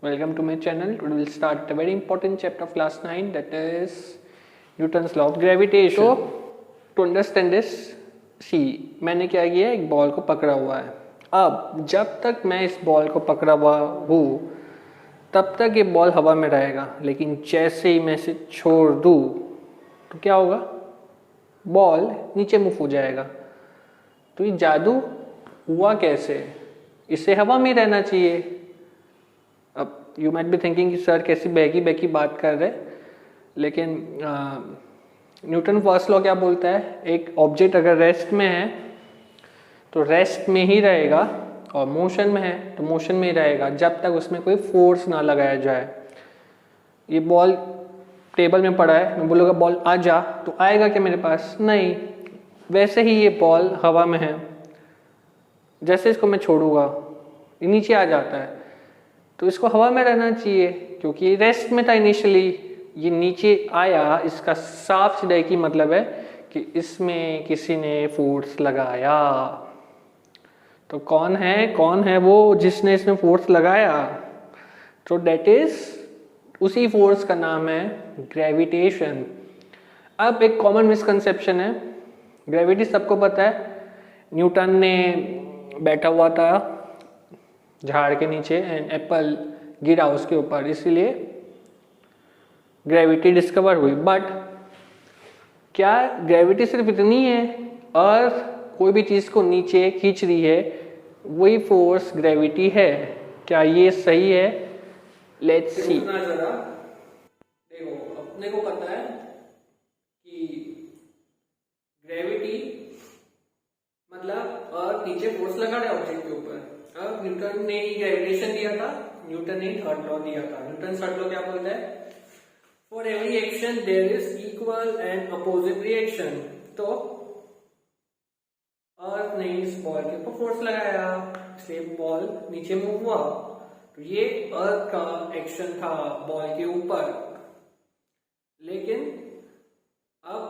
Welcome to my channel. Today we'll start a very important chapter of class 9, that is Newton's law of gravitation. So to understand this, see, मैंने क्या किया, एक ball को पकड़ा हुआ है. अब जब तक मैं इस बॉल को पकड़ा हुआ हूँ तब तक ये बॉल हवा में रहेगा, लेकिन जैसे ही मैं इसे छोड़ दूँ तो क्या होगा, बॉल नीचे मूव हो जाएगा. तो ये जादू हुआ कैसे, इसे हवा में रहना चाहिए. अब यू माइट बी थिंकिंग कि सर कैसी बहकी बात कर रहे, लेकिन न्यूटन फर्स्ट लॉ क्या बोलता है, एक ऑब्जेक्ट अगर रेस्ट में है तो रेस्ट में ही रहेगा, और मोशन में है तो मोशन में ही रहेगा जब तक उसमें कोई फोर्स ना लगाया जाए. ये बॉल टेबल में पड़ा है, मैं बोलूँगा बॉल आ जा, तो आएगा क्या मेरे पास, नहीं. वैसे ही ये बॉल हवा में है, जैसे इसको मैं छोड़ूंगा ये नीचे आ जाता है. तो इसको हवा में रहना चाहिए क्योंकि ये रेस्ट में था इनिशियली. ये नीचे आया, इसका साफ सीधा की मतलब है कि इसमें किसी ने फोर्स लगाया. तो कौन है वो जिसने इसमें फोर्स लगाया, तो डेट इज, उसी फोर्स का नाम है ग्रेविटेशन. अब एक कॉमन मिसकंसेप्शन है, ग्रेविटी सबको पता है. न्यूटन ने बैठा हुआ था झाड़ के नीचे एंड एप्पल गिरा उसके ऊपर, इसीलिए ग्रेविटी डिस्कवर हुई. बट क्या ग्रेविटी सिर्फ इतनी है और कोई भी चीज को नीचे खींच रही है, वही फोर्स ग्रेविटी है? क्या ये सही है? Let's see. देखो, अपने को पता है कि ग्रेविटी मतलब और नीचे फोर्स लगा रहा है ऑब्जेक्ट के ऊपर. अब न्यूटन ने ही ग्रेविटेशन दिया था, न्यूटन ने थर्ड लॉ दिया था. न्यूटन थर्ड लॉ क्या बोलता है, for every action there is equal and opposite reaction. तो अर्थ ने इस बॉल के ऊपर फोर्स लगाया, से बॉल नीचे मूव हुआ. तो ये अर्थ का एक्शन था बॉल के ऊपर. लेकिन अब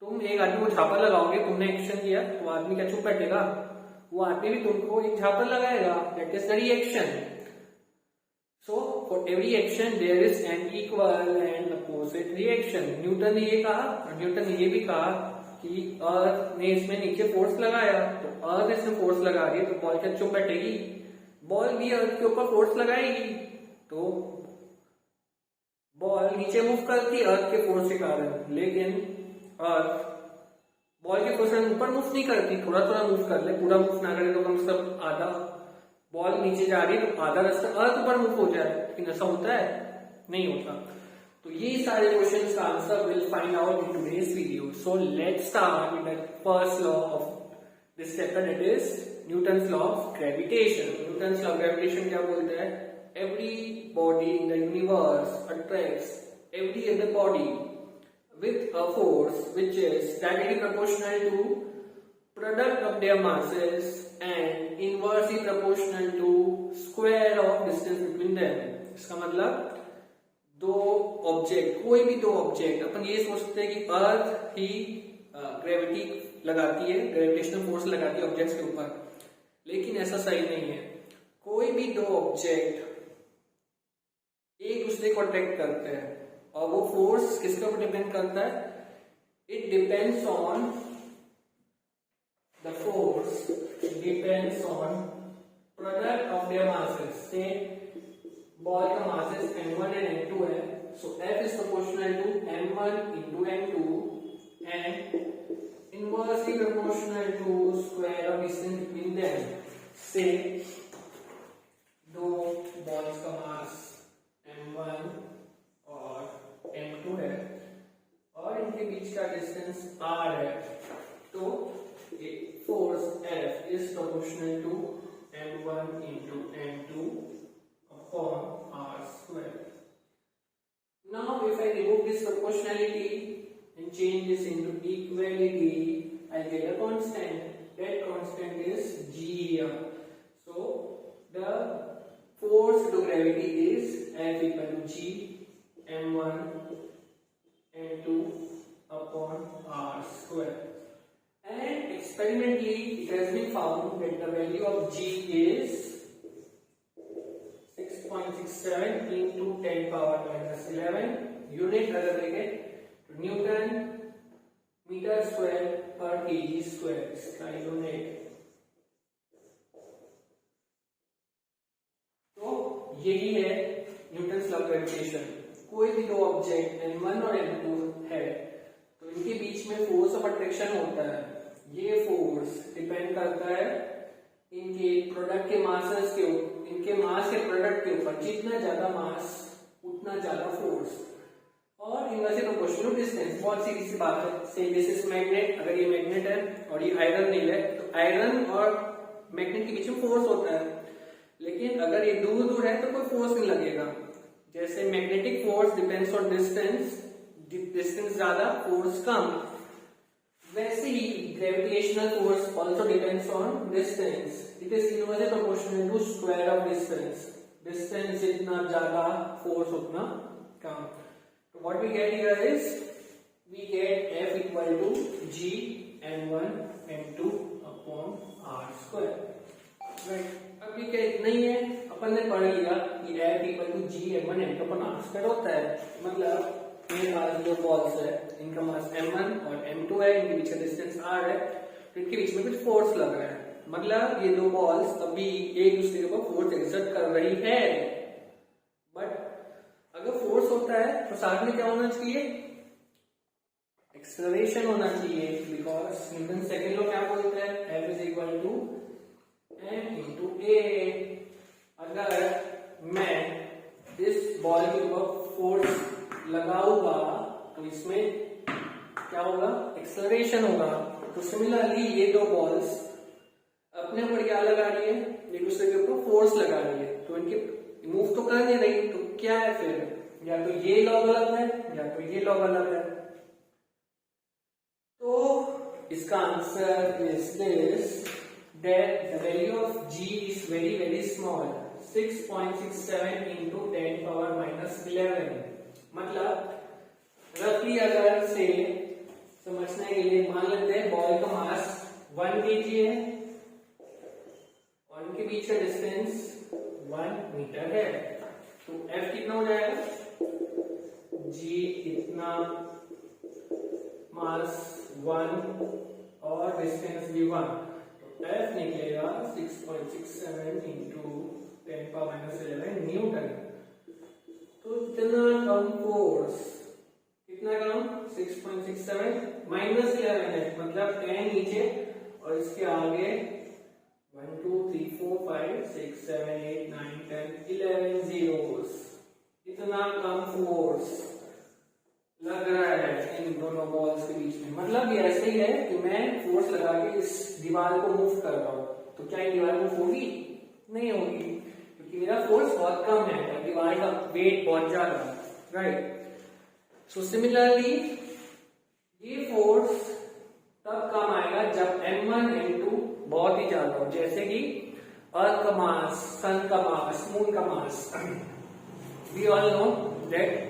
तुम एक आदमी को झापा लगाओगे, तुमने एक्शन किया, तो आदमी क्या चुप बैठेगा? वो आदमी भी तुमको एक झापा लगाएगा. That is the reaction. So for every action there is an equal and opposite reaction. Newton ने ये कहा, और न्यूटन ने ये भी कहा कि अर्थ ने इसमें नीचे फोर्स लगाया, तो अर्थ इसमें फोर्स लगा रही है, तो बॉल क्या चुप बैठेगी? बॉल भी अर्थ के ऊपर फोर्स लगाएगी, तो बॉल नीचे मूव करती अर्थ के फोर्स के कारण. लेकिन अर्थ बॉल के फोर्स ऊपर मूव नहीं करती, थोड़ा थोड़ा मूव कर ले, पूरा मूव ना करे तो कम से कम आधा. बॉल नीचे जा रही है तो आधा रास्ता अर्थ ऊपर मूव हो जाए, लेकिन ऐसा होता है? नहीं होता. तो ये सारे क्वेश्चंस का answer will find out in today's video. So let's start with the first law of this chapter, that is Newton's law of gravitation. Newton's law of gravitation क्या बोलता है, every body in the universe attracts every other body with a force which is directly proportional to product of their masses and inversely proportional to square of distance between them. इसका मतलब दो object, कोई भी दो object, अपन ये सोच सकते हैं कि अर्थ ही ग्रेविटी लगाती है, ग्रेविटेशनल फोर्स लगाती है ऑब्जेक्ट्स के ऊपर, लेकिन ऐसा सही नहीं है. कोई भी दो ऑब्जेक्ट एक दूसरे को अट्रैक्ट करते हैं, और वो फोर्स किसके ऊपर डिपेंड करता है? It depends on the force depends on product of their masses. Say ball का मासेस m1 एंड m2 है, so F is proportional to m1 into m2 and inversely proportional to square of distance between them. Say दो balls का मास m1 m2 है और इनके बीच का distance r है, तो force F is proportional to m1 into m2 upon r square. Now if I remove this proportionality and change this into equality, I get a constant. That constant is g here. So the force to gravity is F equal to g m1 m2 upon r square. And experimentally it has been found that the value of g is 6.6 6.67 into 10 power minus 11 unit अगर देखें तो Newton metre square पर KG square इसका unit. तो यही है Newton's law of gravitation. कोई भी दो ऑब्जेक्ट m1 और m2 है तो इनके बीच में फोर्स ऑफ अट्रैक्शन होता है। ये फोर्स डिपेंड करता है इनके प्रोडक्ट के मासेस के ऊपर, इनके मास के प्रोडक्ट के ऊपर। जितना ज्यादा मास उतना ज्यादा फोर्स, और इनवर्सली प्रोपोर्शनल टू डिस्टेंस। बहुत सीधी सी बात है। से दिस इज मैग्नेट, अगर ये मैग्नेट है और ये आयरन नहीं है तो आयरन और मैग्नेट के बीच में फोर्स होता है। लेकिन अगर ये दूर दूर है तो कोई फोर्स नहीं लगेगा। जैसे magnetic force depends on distance, distance ज्यादा फोर्स कम, वैसे ही gravitational force also depends on distance. It is inversely proportional to square of distance. Distance जितना ज्यादा फोर्स उतना कम। तो what we get here is we get F equal to G m1 m2 upon r square. Right, अब ये क्या इतना ही है, अपन ने पढ़ लिया कि F equal to G m1 m2 upon r square होता है। मतलब मेरे पास दो बॉल्स है, इनका मास m1 और m2 है, इनके बीच का डिस्टेंस r है, तो इनके बीच में कुछ फोर्स लग रहा है। मतलब ये दो बॉल्स अभी एक दूसरे के ऊपर फोर्स एक्सर्ट कर रही है। बट अगर फोर्स होता है तो साथ में क्या होना चाहिए, एक्सेलरेशन होना चाहिए। बिकॉज न्यूटन सेकंड लॉ क्या बोलता है, F is equal to m into a। अगर मैं इस बॉल के ऊपर फोर्स लगाऊंगा तो इसमें क्या होगा, एक्सेलरेशन होगा। तो सिमिलरली ये दो बॉल्स अपने ऊपर क्या लगा रही है, एक दूसरे के ऊपर फोर्स लगा रही है, तो इनके मूव तो कर नहीं रही। तो क्या है फिर, या तो ये लॉ गलत है या तो ये लॉ गलत है। तो इसका answer is this, that the value of G is very very small, 6.67 into 10 power minus 11। मतलब रफली अगर से समझने के लिए मान लेते हैं बॉल का मास 1 kg है और इनके बीच का डिस्टेंस 1 मीटर है। तो F कितना हो जाएगा, G इतना, मास 1 और डिस्टेंस भी 1, तो F निकलेगा 6.67 into 10 power minus 11 न्यूटन। तो इतना कम फोर्स, कितना कम, 6.67 माइनस 11 है, मतलब 10 नीचे और इसके आगे 1 2 3 4 5 6 7 8 9 10 11 zeros। इतना कम फोर्स लग रहा है इन दोनों बॉल्स के बीच में। मतलब ये ऐसे ही है कि मैं फोर्स लगा के इस दीवार को मूव कर रहा हूं, तो क्या ये दीवार मूव होगी, नहीं होगी, क्योंकि मेरा फोर्स बहुत कम है और दीवार का वेट बहुत ज्यादा। राइट, सो सिमिलरली ये फोर्स तब कम आएगा जब m1 m2 बहुत ही ज्यादा हो। जैसे कि अर्थ का मास, सन का मास, मून का mass. We all know that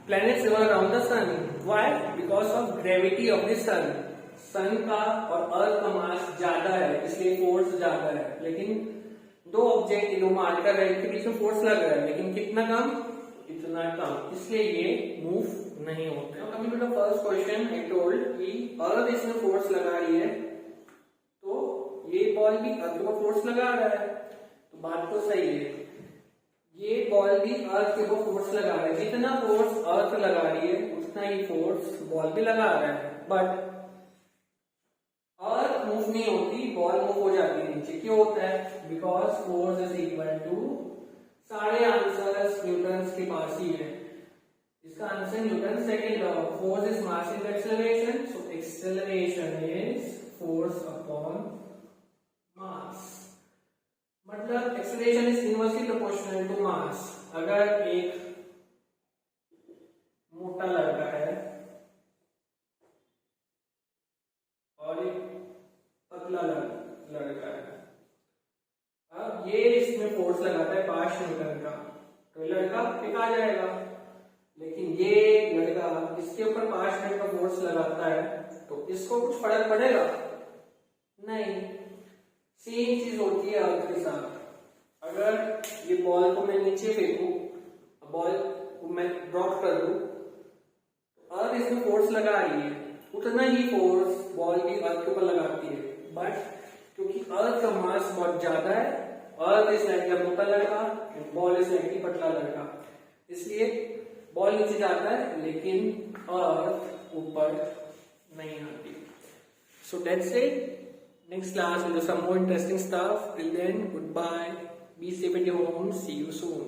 planets revolve around the sun. Why? Because of gravity of the sun. सन का और अर्थ का मास ज्यादा है, इसलिए फोर्स ज्यादा है। लेकिन दो ऑब्जेक्ट दो मार कर रहे हैं, इनके बीच में फोर्स लग रहा है, लेकिन कितना कम, इतना कम, इसलिए ये मूव नहीं होते। Coming to the first question, I told कि अर्थ इसमें फोर्स लगा रही है तो ये बॉल भी अर्थ को फोर्स लगा रहा है, तो बात तो सही है। ये बॉल भी अर्थ के ऊपर फोर्स लगा रहा है, जितना फोर्स अर्थ लगा रही है उतना ही फोर्स बॉल भी लगा रहा है। बट अर्थ मूव नहीं होती, बॉल मूव हो जाती है नीचे। क्यों होता है, because force is equal to, सारे आंसर्स न्यूटन के पास ही है। इसका answer Newton second law, force is mass into acceleration, so acceleration is force upon mass. मतलब acceleration is inversely proportional to mass. अगर एक मोटा लड़का है और एक पतला लड़का है, अब ये इसमें फोर्स लगाता है 5 न्यूटन का, तो लड़का फेंका जाएगा। लेकिन ये लड़का इसके ऊपर 5 न्यूटन का फोर्स लगाता है तो इसको कुछ फर्क पड़ेगा नहीं। सेम चीज होती है अर्थ के साथ। अगर ये बॉल को मैं नीचे फेंकूं, बॉल को मैं ड्रॉप कर दूं, तो अर्थ इसमें फोर्स लगा रही है, उतना ही फोर्स बॉल भी अर्थ के ऊपर लगाती है। बट क्योंकि अर्थ का मास बहुत ज्यादा है, अर्थ इस लाइट मोटा लड़का, बॉल इस लाइट पतला लड़का, इसलिए बॉल नीचे जाता है लेकिन अर्थ ऊपर नहीं आती। So that's it. Next class will do some more interesting stuff. Till then, goodbye. Be safe at your home. See you soon.